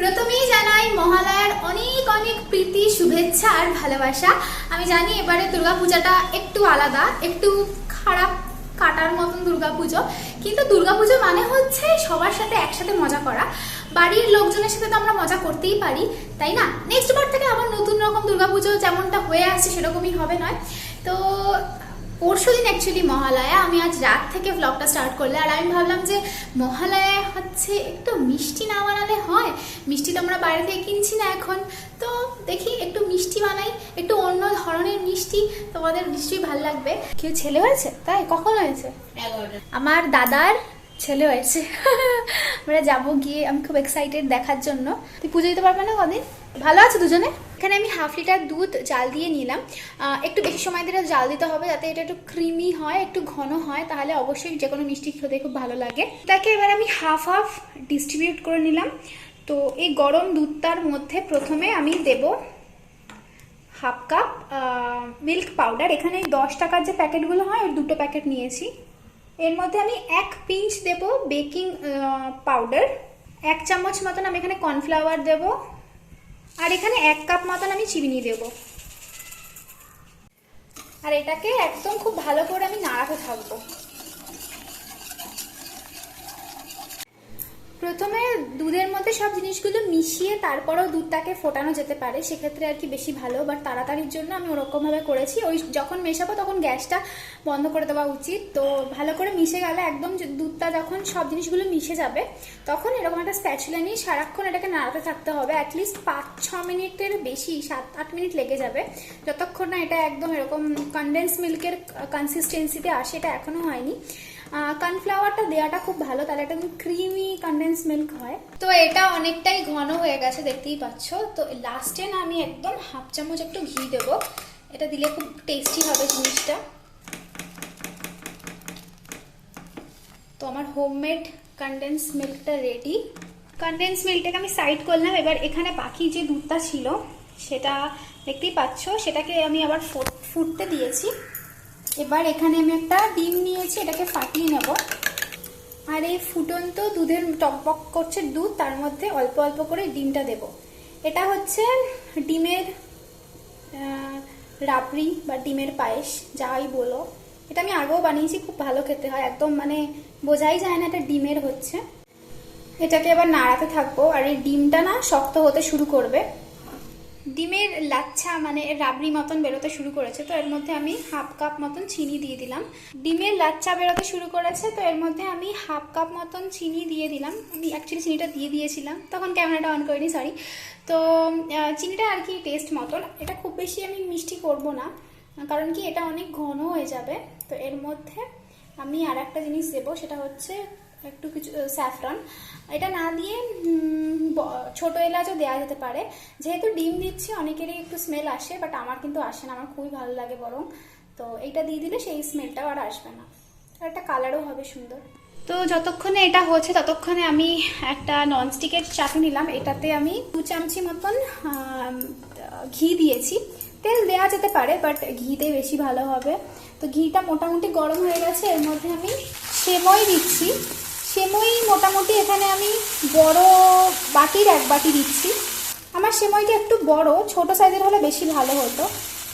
প্রথমেই জানাই মহালয়ার অনেক অনেক প্রীতি শুভেচ্ছা আর ভালোবাসা। আমি জানি এবারে দুর্গাপূজাটা একটু আলাদা, একটু খারাপ কাটার মতন দুর্গাপুজো, কিন্তু দুর্গাপুজো মানে হচ্ছে সবার সাথে একসাথে মজা করা। বাড়ির লোকজনের সাথে তো আমরা মজা করতেই পারি, তাই না? নেক্সট বার থেকে আবার নতুন রকম দুর্গাপুজো যেমনটা হয়ে আসছে সেরকমই হবে নয় তো। পরশুদিন অ্যাকচুয়ালি মহালয়া, আমি আজ রাত থেকে ব্লগটা স্টার্ট করলে, আর আমি ভাবলাম যে মহালয়া হচ্ছে একটু মিষ্টি না বানালে হয়। মিষ্টি তো আমরা বাইরে থেকে কিনছি না এখন, তো দেখি একটু মিষ্টি বানাই, একটু অন্য ধরনের মিষ্টি, তোমাদের নিশ্চয়ই ভালো লাগবে। কেউ ছেলে হয়েছে? তাই কখন হয়েছে? আমার দাদার ছেলে হয়েছে। আমরা যাবো গিয়ে, আমি খুব এক্সাইটেড দেখার জন্য। তুই পুজো দিতে পারবে না কদিন? ভালো আছে দুজনে? এখানে আমি হাফ লিটার দুধ জাল দিয়ে নিলাম। একটু বেশি সময় ধরে জাল দিতে হবে যাতে এটা একটু ক্রিমি হয়, একটু ঘন হয়, তাহলে অবশ্যই যে কোনো মিষ্টি খেতে খুব ভালো লাগে। তাকে এবার আমি হাফ হাফ ডিস্ট্রিবিউট করে নিলাম। তো এই গরম দুধটার মধ্যে প্রথমে আমি দেব হাফ কাপ মিল্ক পাউডার। এখানে 10 টাকার যে প্যাকেটগুলো হয় ওই দুটো প্যাকেট নিয়েছি। এর মধ্যে আমি 1 পিঞ্চ দেব বেকিং পাউডার, 1 চামচ মতন আমি এখানে কর্নফ্লাওয়ার দেব, আর এখানে 1 কাপ মতন আমি চিনি দেব। আর এটাকে একদম খুব ভালো করে আমি নাড়াতে থাকবো। প্রথমে দুধের মধ্যে সব জিনিসগুলো মিশিয়ে তারপরেও দুধটাকে ফোটানো যেতে পারে, সেক্ষেত্রে আর কি বেশি ভালো। বাট তাড়াতাড়ির জন্য আমি ওরকমভাবে করেছি। ওই যখন মেশাবো তখন গ্যাসটা বন্ধ করে দেওয়া উচিত। তো ভালো করে মিশে গেলে একদম দুধটা যখন সব জিনিসগুলো মিশে যাবে, তখন এরকম একটা স্প্যাচুলা নিয়ে সারাক্ষণ এটাকে নাড়াতে থাকতে হবে। অ্যাটলিস্ট 5-6 মিনিটের বেশি, 7-8 মিনিট লেগে যাবে, যতক্ষণ না এটা একদম এরকম কনডেন্স মিল্কের কনসিস্টেন্সিতে আসে। এটা এখনো হয়নি। কর্নফ্লাওয়ারটা দেওয়াটা খুব ভালো, তাহলে একটা ক্রিমি কনডেন্স মিল্ক হয়। তো এটা অনেকটাই ঘন হয়ে গেছে, দেখতেই পাচ্ছ। তো লাস্টে না আমি একদম হাফ চামচ একটু ঘি দেব, এটা দিলে খুব টেস্টি হবে জিনিসটা। তো আমার হোমমেড কনডেন্স মিল্কটা রেডি। কনডেন্স মিল্কটাকে আমি সাইড করলাম। এবার এখানে বাকি যে দুধটা ছিল সেটা দেখতেই পাচ্ছ, সেটাকে আমি আবার ফুটতে দিয়েছি। এবার এখানে আমি একটা ডিম নিয়েছি, এটাকে ফাটিয়ে নেব। আর এই ফুটন্ত দুধের টকবক করছে দুধ, তার মধ্যে অল্প অল্প করে ডিমটা দেব। এটা হচ্ছে ডিমের রাবড়ি বা ডিমের পায়েস, যাই বলো। এটা আমি আগেও বানিয়েছি, খুব ভালো খেতে হয়, একদম মানে বোঝাই যায় না এটা ডিমের হচ্ছে। এটাকে এবার নাড়াতে থাকবো। আর এই ডিমটা না শক্ত হতে শুরু করবে, ডিমের লাচ্ছা মানে রাবড়ি মতন বেরোতে শুরু করেছে। তো এর মধ্যে আমি হাফ কাপ মতন চিনি দিয়ে দিলাম। ডিমের লাচ্ছা বেরোতে শুরু করেছে, তো এর মধ্যে আমি হাফ কাপ মতন চিনি দিয়ে দিলাম। আমি অ্যাকচুয়ালি চিনিটা দিয়ে দিয়েছিলাম, তখন ক্যামেরাটা অন করিনি, সরি। তো চিনিটা আর কি টেস্ট মতন, এটা খুব বেশি আমি মিষ্টি করব না, কারণ কি এটা অনেক ঘন হয়ে যাবে। তো এর মধ্যে আমি আর একটা জিনিস দেবো, সেটা হচ্ছে একটু কিছু স্যাফরন। এটা না দিয়ে ছোট এলাচও দেওয়া যেতে পারে। যেহেতু ডিম দিচ্ছি অনেকেরই একটু স্মেল আসে, বাট আমার কিন্তু আসে না, আমার খুবই ভালো লাগে বরং। তো এইটা দিয়ে দিলে সেই স্মেলটাও আর আসবে না, আর একটা কালারও হবে সুন্দর। তো যতক্ষণে এটা হচ্ছে ততক্ষণে আমি একটা ননস্টিকের চাটু নিলাম। এটাতে আমি 2 চামচি মতন ঘি দিয়েছি। তেল দেওয়া যেতে পারে, বাট ঘিতে বেশি ভালো হবে। তো ঘিটা মোটামুটি গরম হয়ে গেছে। এর মধ্যে আমি সেমই দিচ্ছি। সেমই মোটামুটি এখানে আমি বড় বাটির 1 বাটি দিচ্ছি। আমার সেমইটা একটু বড়, ছোট সাইজের হলে বেশি ভালো হতো।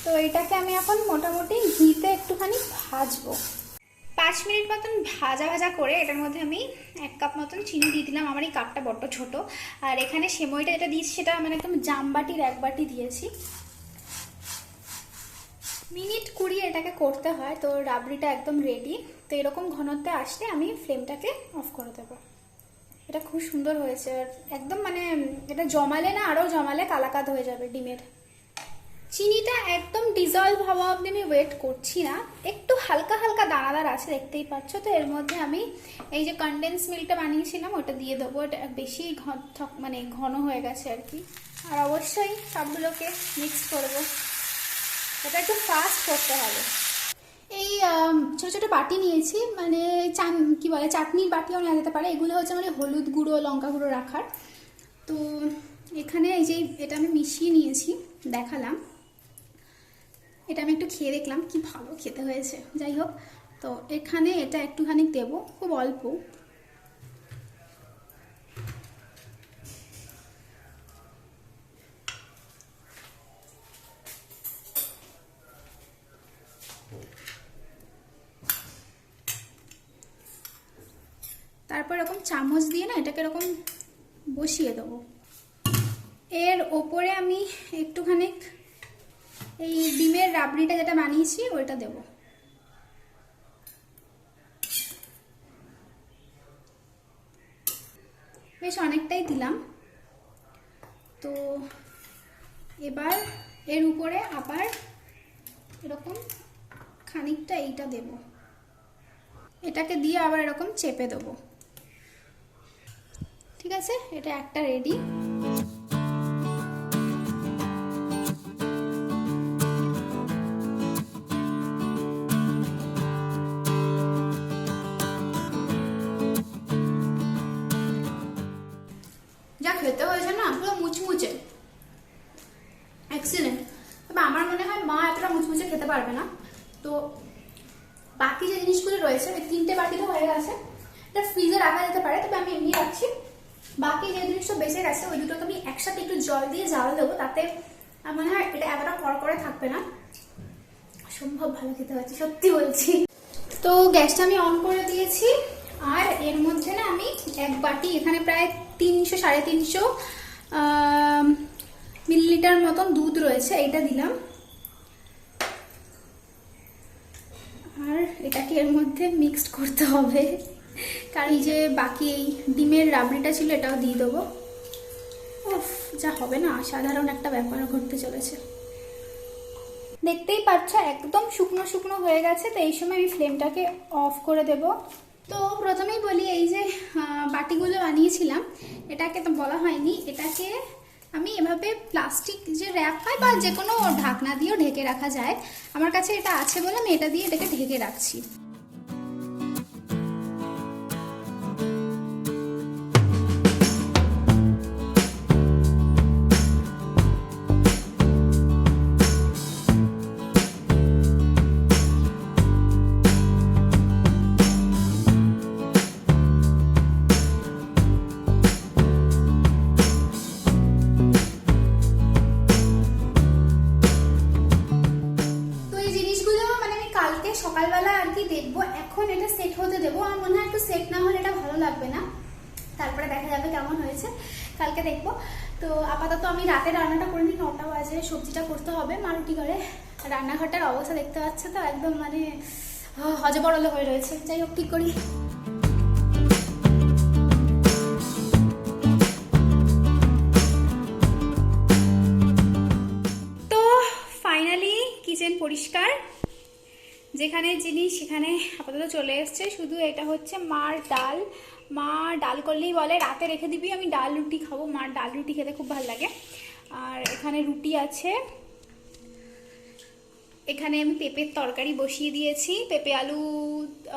তো এটাকে আমি এখন মোটামুটি ঘিতে একটুখানি ভাজবো। 5 মিনিট মতন ভাজা ভাজা করে এটার মধ্যে আমি 1 কাপ মতন চিনি দিয়ে দিলাম। আমার এই কাপটা বড্ড ছোট। আর এখানে সেমইটা যেটা দিয়েছি সেটা মানে একদম জামবাটির 1 বাটি দিয়েছি। মিনিট 20 এটাকে করতে হয়। তো রাবড়িটা একদম রেডি। তো এরকম ঘনত্বে আসলে আমি ফ্লেমটাকে অফ করে দেবো। এটা খুব সুন্দর হয়েছে, একদম মানে এটা জমালে না, আরও জমালে কালাকাদ হয়ে যাবে ডিমের। চিনিটা একদম ডিজলভ হওয়া অবধি আমি ওয়েট করছি না, একটু হালকা হালকা দানাদার আছে, দেখতেই পাচ্ছ। তো এর মধ্যে আমি এই যে কনডেন্স মিল্কটা বানিয়েছিলাম ওটা দিয়ে দেবো। এটা বেশি মানে ঘন হয়ে গেছে আর কি। আর অবশ্যই সবগুলোকে মিক্স করবো, এটা একটু ফাস্ট করতে হবে। এই ছোটো ছোটো বাটি নিয়েছি, মানে কি বলে চাটনির বাটিও নেওয়া যেতে পারে। এগুলো হচ্ছে মানে হলুদ গুঁড়ো লঙ্কা গুঁড়ো রাখার। তো এখানে এই যে এটা আমি মিশিয়ে নিয়েছি, দেখালাম। এটা আমি একটু খেয়ে দেখলাম, কি ভালো খেতে হয়েছে। যাই হোক, তো এখানে এটা একটুখানি দেবো, খুব অল্প। এরকম চামচ দিয়ে না এটাকে এরকম বসিয়ে দেবো। এর ওপরে আমি একটুখানি এই ডিমের রাবড়িটা যেটা বানিয়েছি ওইটা দেবো। বেশ অনেকটাই দিলাম। তো এবার এর উপরে আবার এরকম খানিকটা এইটা দেব, এটাকে দিয়ে আবার এরকম চেপে দেবো। ঠিক আছে, এটা একটা রেডি। যা খেতে হয়েছে না পুরো মুচমুচে, এক্সিলেন্ট। তবে আমার মনে হয় মা এতটা মুচমুচে খেতে পারবে না। তো বাকি যে জিনিসগুলো রয়েছে ওই 3টে বাটিতে হয়ে গেছে, এটা ফ্রিজে রাখা যেতে পারে, তবে আমি এমনি রাখছি। বাকি যে জিনিসটা বেঁচে গেছে ওই দুটোকে আমি একসাথে একটু জল দিয়ে জাল দেবো, তাতে মনে হয় এটা এতটা কড়কড়ে থাকবে না। সম্ভব ভালো খেতে হচ্ছে, সত্যি বলছি। তো গ্যাসটা আমি অন করে দিয়েছি, আর এর মধ্যে না আমি এক বাটি, এখানে প্রায় 300-350 মিলিলিটার মতন দুধ রয়েছে, এইটা দিলাম। আর এটাকে এর মধ্যে মিক্সড করতে হবে, কারণ এই যে বাকি এই ডিমের রাবড়িটা ছিল এটাও দিয়ে দেবো। উফ, যা হবে না, সাধারণ একটা ব্যাপার ঘটতে চলেছে। দেখতেই পাচ্ছ একদম শুকনো শুকনো হয়ে গেছে। তো এই সময় আমি ফ্লেমটাকে অফ করে দেব। তো প্রথমেই বলি, এই যে বাটিগুলো বানিয়েছিলাম এটাকে তো বলা হয়নি, এটাকে আমি এভাবে প্লাস্টিক যে র্যাপ হয় বা যে কোনো ঢাকনা দিয়েও ঢেকে রাখা যায়, আমার কাছে এটা আছে বলে আমি এটা দিয়ে এটাকে ঢেকে রাখছি। সকালবেলা আর কি দেখবো, এখন এটা সেট হতে দেবো। আমার মনে হয় একটু সেট না হলে এটা ভালো লাগবে না, তারপরে দেখা যাবে কেমন হয়েছে, কালকে দেখবো। তো আপাতত আমি রাতে রান্নাটা করে নিই, 9টা বাজে, সবজিটা করতে হবে মা রুটি করে। রান্নাঘরটার অবস্থা দেখতে পাচ্ছে তো, একদম মানে হজবরল হয়ে রয়েছে। যাই হোক, ঠিক করি। তো ফাইনালি কিচেন পরিষ্কার, যেখানে জিনিস সেখানে আপাতত চলে এসছে। শুধু এটা হচ্ছে মার ডাল, মা ডাল করলেই বলে রাতে রেখে দিবি, আমি ডাল রুটি খাবো, মার ডাল রুটি খেতে খুব ভালো লাগে। আর এখানে রুটি আছে, এখানে আমি পেঁপের তরকারি বসিয়ে দিয়েছি, পেঁপে আলু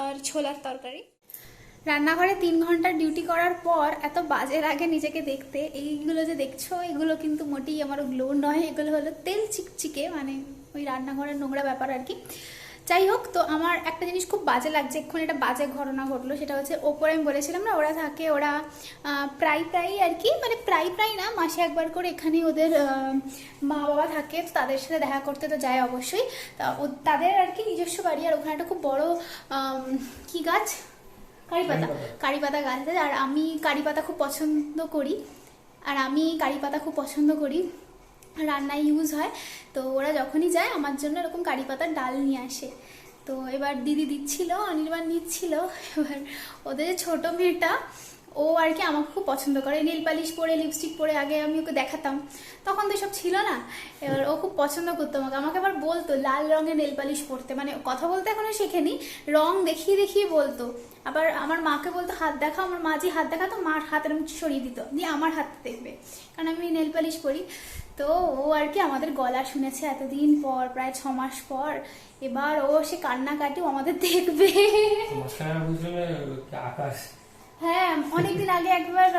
আর ছোলার তরকারি। রান্নাঘরে 3 ঘন্টার ডিউটি করার পর এত বাজে লাগে নিজেকে দেখতে। এইগুলো যে দেখছো এগুলো কিন্তু মোটেই আমার গ্লো নয়, এগুলো হলো তেল চিকচিকে, মানে ওই রান্নাঘরের নোংরা ব্যাপার আর কি। যাই হোক, তো আমার একটা জিনিস খুব বাজে লাগছে, এক্ষুনি একটা বাজে ঘটনা ঘটলো। সেটা হচ্ছে ওপরে আমি বলেছিলাম না ওরা থাকে, ওরা প্রায় আর কি, মানে প্রায় না, মাসে একবার করে এখানে ওদের মা বাবা থাকে, তো তাদের সাথে দেখা করতে তো যায় অবশ্যই। তাদের আর কি নিজস্ব বাড়ি, আর ওখানে একটা খুব বড় কি গাছ, কারি পাতা গাছ আছে। আর আমি কারি পাতা খুব পছন্দ করি, রান্নায় ইউজ হয়। তো ওরা যখনই যায় আমার জন্য এরকম কারি পাতার ডাল নিয়ে আসে। তো এবার দিদি দিচ্ছিল, অনির্বাণ নিচ্ছিল। এবার ওদের যে ছোটো মেয়েটা, ও আর কি আমাকে খুব পছন্দ করে, নেল পালিশ পরে লিপস্টিক পরে, আগে আমি ওকে দেখাতাম, তখন তো এসব ছিল না। এবার ও খুব পছন্দ করতো আমাকে আবার বলতো লাল রঙের নেল পালিশ পরতে, মানে কথা বলতে এখনো শেখেনি, রং দেখিয়ে বলতো। আবার আমার মাকে বলতো হাত দেখাও, আমার মা যে হাত দেখাতো মার হাত এরকম সরিয়ে দিত, দিয়ে আমার হাত দেখবে, কারণ আমি নেল পালিশ পরি। তো ও আর কি আমাদের গলা শুনেছে এতদিন পর, প্রায় 6 মাস পর। এবার ও সে কান্নাকাটি আমাদের দেখবে। আকাশ, হ্যাঁ, অনেকদিন আগে একবার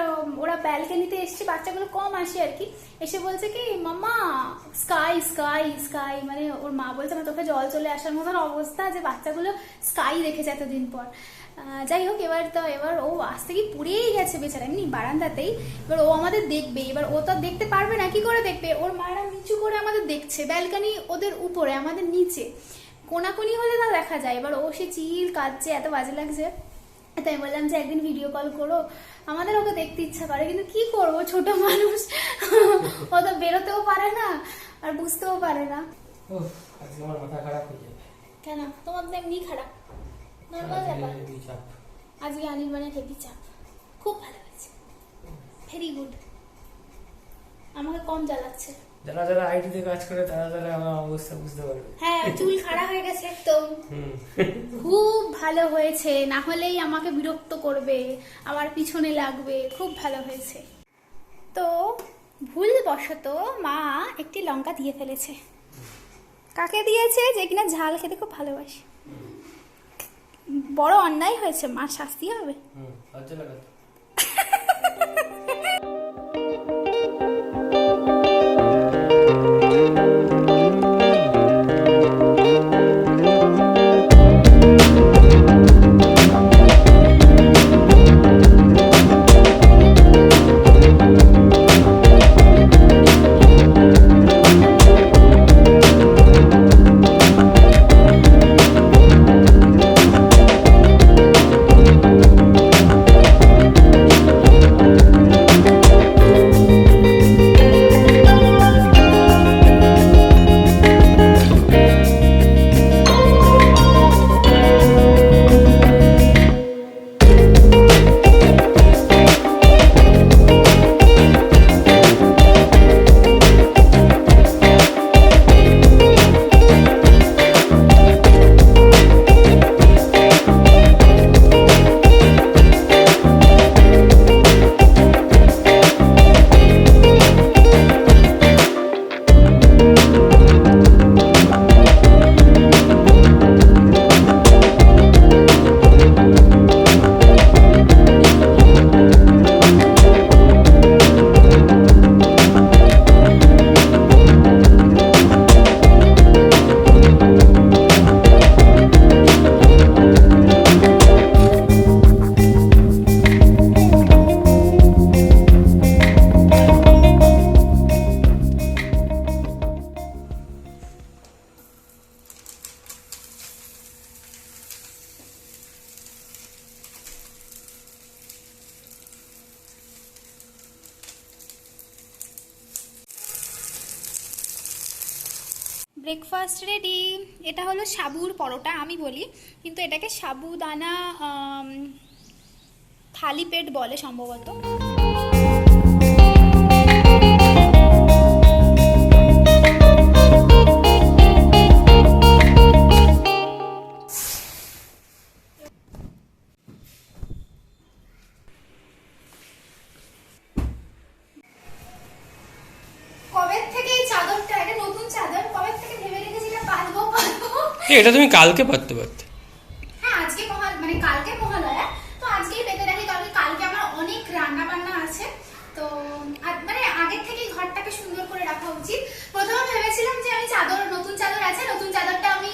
ওরা ব্যালকনিতে এসছে, বাচ্চাগুলো কম আসে আর কি, এসে বলছে কি মাম্মা স্কাই স্কাই স্কাই, মানে ওর মা বলছে আমার তোকে জল চলে আসার মতন অবস্থা, যে বাচ্চাগুলো স্কাই দেখেছে এতদিন পর। যাই হোক, এবার ও আসতে কি পুড়েই গেছে বেচারা, এমনি বারান্দাতেই। এবার ও আমাদের দেখবে, এবার ও তো দেখতে পারবে না, কি করে দেখবে, ওর মায়েরা নিচু করে আমাদের দেখছে, ব্যালকনি ওদের উপরে আমাদের নিচে, কোনাকুনি হলে তা দেখা যায়। এবার ও সে চিল কাঁদছে, এত বাজে লাগছে। তাই বললাম যে একদিন ভিডিও কল করো, আমাদের ওকে দেখতে ইচ্ছা করে, কিন্তু কি করবো, ছোট মানুষ, ও তো বেরোতেও পারে না আর বুঝতেও পারে না। আজকে আমার মাথা খারাপ হয়ে যাবে। কেন? তোমার তো এমনি খারাপ, নর্মাল ব্যাপার। আজকে অনির্বাণের হেভি চাপ, খুব ভালো হয়েছে, ভেরি গুড, আমাকে কম জ্বালাচ্ছে। যারা যারা আইটিতে কাজ করে তারা তারা আমার অবস্থা বুঝতে পারবে। হ্যাঁ, চুল খাড়া হয়ে গেছে একদম, খুব ভালো হয়েছে, না হলেই আমাকে বিরক্ত করবে, আমার পিছনে লাগবে, খুব ভালো হয়েছে। তো ভুলবশত মা একটি লঙ্কা দিয়ে ফেলেছে। কাকে দিয়েছে? যে কিনা ঝাল খেতে খুব ভালোবাসে। বড় অন্যায় হয়েছে, মার শাস্তি হবে। Breakfast ready. এটা হলো সাবুর পরোটা আমি বলি, কিন্তু এটাকে সাবুদানা থালি পেট বলে সম্ভবত। এটা তুমি কালকে পাততে পারতে। হ্যাঁ, আজকে মানে কালকে মহালয়া, তো আজকেই পেতে রাখি, কারণ কালকে আমার অনেক রান্না বান্না আছে। তো মানে আগের থেকেই ঘরটাকে সুন্দর করে রাখা উচিত। প্রথমে ভেবেছিলাম যে আমি নতুন চাদর আছে, নতুন চাদরটা আমি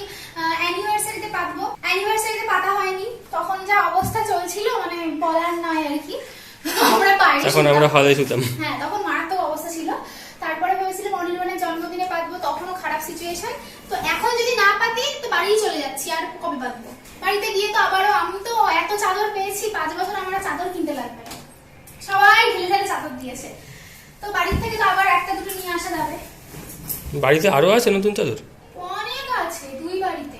অ্যানিভার্সারিতে পাতবো। অ্যানিভার্সারিতে পাতা হয়নি, তখন যা অবস্থা চলছিল মানে বলার নয় আর কি। আমরা বাইরে, তখন আমরা হলে শুতাম। হ্যাঁ, তখন মারাত্মক অবস্থা ছিল। তারপরে ভেবেছিলাম অনির্বাণের জন্মদিনে পাতবো, তখনও খারাপ সিচুয়েশন। তো এখন যদি না পাতি তো বাড়িই চলে যাচ্ছি, আর কবে পাতবো? বাড়িতে গিয়ে তো আবারও, আমি তো এত চাদর পেয়েছি, 5 বছর আমরা চাদর কিনতে লাগবে না, সবাই ঢেলে ঢেলে চাদর দিয়েছে। তো বাড়ির থেকে তো আবার একটা দুটো নিয়ে আসা যাবে। বাড়িতে আরো আছে নতুন চাদর? অনেক আছে, 2 বাড়িতে।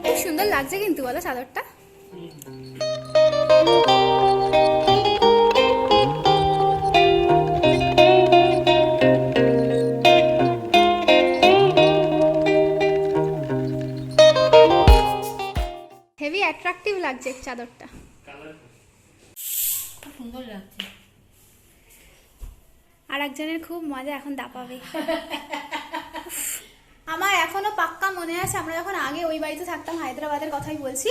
খুব সুন্দর লাগছে কিন্তু, বলো চাদরটা? হেভি অ্যাট্রাকটিভ লাগছে চাদরটা, খুব সুন্দর লাগছে। আর একজনের খুব মজা এখন দাপাবে। আমার এখনো পাক্কা মনে আছে, আমরা যখন আগে ওই বাড়িতে থাকতাম, হায়দ্রাবাদের কথাই বলছি,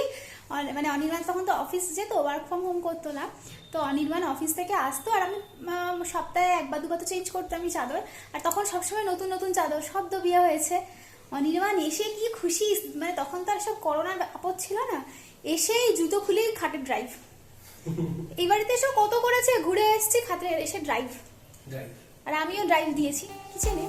মানে অনির্বাণ তখন তো অফিস যেত, ওয়ার্ক ফ্রম হোম করতো না। তো অনির্বাণ অফিস থেকে আসতো, আর আমি সপ্তাহে 1 বা 2 তো চেঞ্জ করতাম আমি চাদর। আর তখন সবসময় নতুন নতুন চাদর, সদ্য বিয়ে হয়েছে। অনির্বাণ এসে কি খুশি, মানে তখন তো আর সব করোনার আপদ ছিল না, এসে জুতো খুলেই খাটে ড্রাইভ। এই বাড়িতে এসে কত করেছে, ঘুরে এসেছি, খাটে এসে ড্রাইভ, আর আমিও ড্রাইভ দিয়েছি কিচেনে।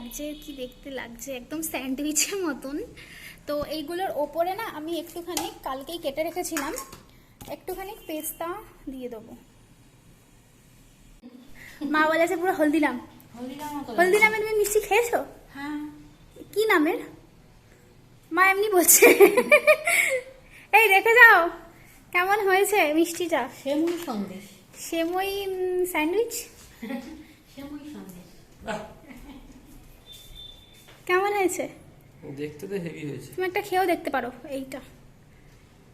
লাগছে, কি দেখতে লাগছে, একদম স্যান্ডউইচের মতন। তো এইগুলোর ওপরে না আমি একটুখানি কালকেই কেটে রেখেছিলাম, একটুখানি পেস্তা দিয়ে দেবো। মা বলেছে পুরো হলদিরাম। হলদিরামের তুমি মিষ্টি খেয়েছো? হ্যাঁ। কি নামের? মা এমনি বলছে। এই দেখে যাও কেমন হয়েছে মিষ্টিটা। সেমুই সন্দেশ। সেমই স্যান্ডউইচ সেমুই সন্দেশ। বাহ, কেমন হয়েছে? দেখতে তো হেভি হয়েছে। তুমি একটা খেয়েও দেখতে পারো এইটা,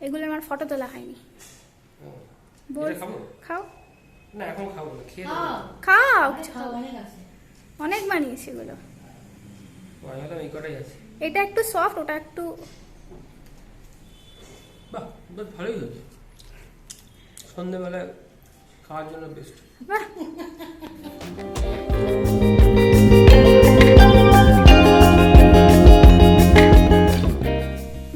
এগুলো আমার ফটো তোলা হয়নি। বল, এটা খাবো? খাও না এখন খাবো না, খেয়ে খাও। খাও, খাও, অনেক আছে। অনেক বানিয়েছি এগুলো। বানালাম এই কটাই আছে। এটা একটু সফট, ওটা একটু বাহ, বেশ ভালোই হয়েছে। সন্ধ্যেবেলায় খাওয়ার জন্য বেস্ট। বাহ।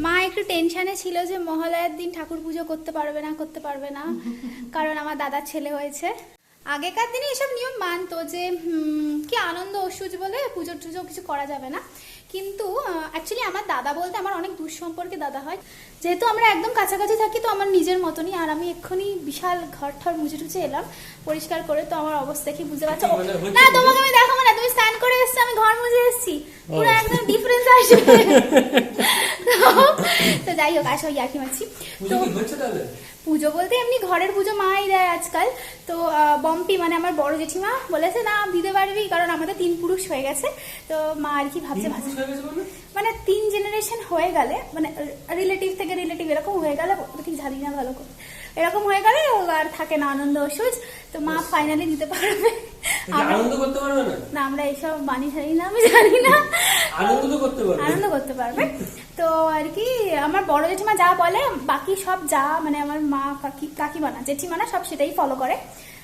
মা একটু টেনশনে ছিল যে মহালয়ার দিন ঠাকুর পুজো করতে পারবে না কারণ আমার দাদার ছেলে হয়েছে। আগেকার দিনে এসব নিয়ম মানতো যে কি আনন্দ অসুজ বলে পুজো টুজো কিছু করা যাবে না, কিন্তু অ্যাকচুয়ালি আমার দাদা বলতে আমার অনেক দূর সম্পর্কে দাদা হয়, যেহেতু আমরা একদম কাছাকাছি থাকি তো আমার নিজের মতনই। আর আমি এক্ষুনি বিশাল ঘর ঠর মুছে টুছে এলাম পরিষ্কার করে, তো আমার অবস্থা কি বুঝতে পারছো? মানে হচ্ছে না তোমাকে আমি দেখাবো না, তুমি স্নান করে এসছো, আমি ঘর মুছে এসেছি, পুরো একদম ডিফারেন্স আসবে। তো যাই হোক, আসো ইয়ার্কি মারছি। পুজো কি হচ্ছে তাহলে? পুজো বলতে এমনি ঘরের পুজো মাই দেয় আজকাল। তো বম্পি মানে আমার বড় জেঠিমা বলেছে না দিতে পারবি, কারণ আমাদের 3 পুরুষ হয়ে গেছে। তো মা আর কি ভাবছে তিন পুরুষ হয়ে গেছে মানে? মানে 3 জেনারেশন হয়ে গেলে, মানে রিলেটিভ থেকে রিলেটিভ এরকম হয়ে গেলে, ঠিক জানি না ভালো করে, এরকম হয়ে গেলে ও আর থাকে না আনন্দ অসুজ। তো মা ফাইনালি দিতে পারবে। আনন্দ করতে পারবে না? না আমরা এইসব মানি জানি না, আমি জানি না। আনন্দ তো করতে পারবে। আনন্দ করতে পারবে। তো আর কি আমার বড় জেঠিমা যা বলে বাকি সব যা মানে আমার মা কাকিমা না জেঠিমা না সব সেটাই ফলো করে।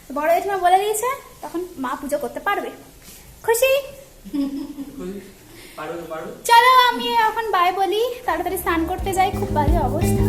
তো বড় জেঠিমা বলে দিয়েছে তখন মা পুজো করতে পারবে। খুশি? পারবে তো পারবে। চলো আমি এখন বাই বলি, তাড়াতাড়ি স্নান করতে যাই, খুব বাজে অবস্থা।